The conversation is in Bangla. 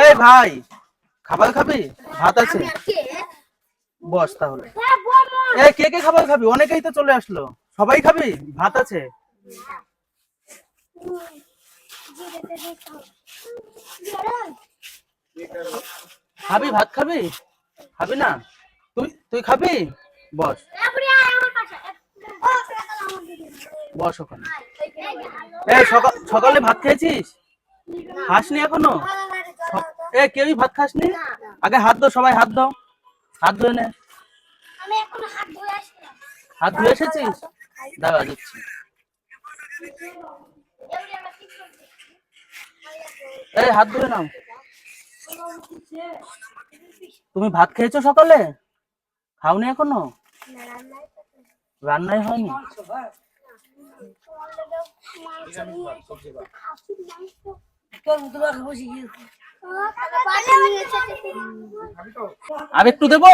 এই ভাই, খাবার খাবি? ভাত আছে, বস তাহলে। এই কে কে খাবার খাবি? অনেকেই তো চলে আসলো। সবাই খাবি? ভাত আছে। খাবি ভাত খাবি? খাবি না? তুই তুই খাবি? বস, বস ওখানে। এই সকালে ভাত খেয়েছিস? খাসনি এখনো? কেউই ভাত খাসনি? আগে হাত দাও, সবাই হাত দাও। হাত ধুয়ে নে। হাত ধুয়ে এসেছিস? দাঁড়া দিচ্ছি। এই হাত ধুয়ে নাও। তুমি ভাত খেয়েছো সকালে? খাওনি এখনো? রান্নাই হয়নি? আর একটু দেবো?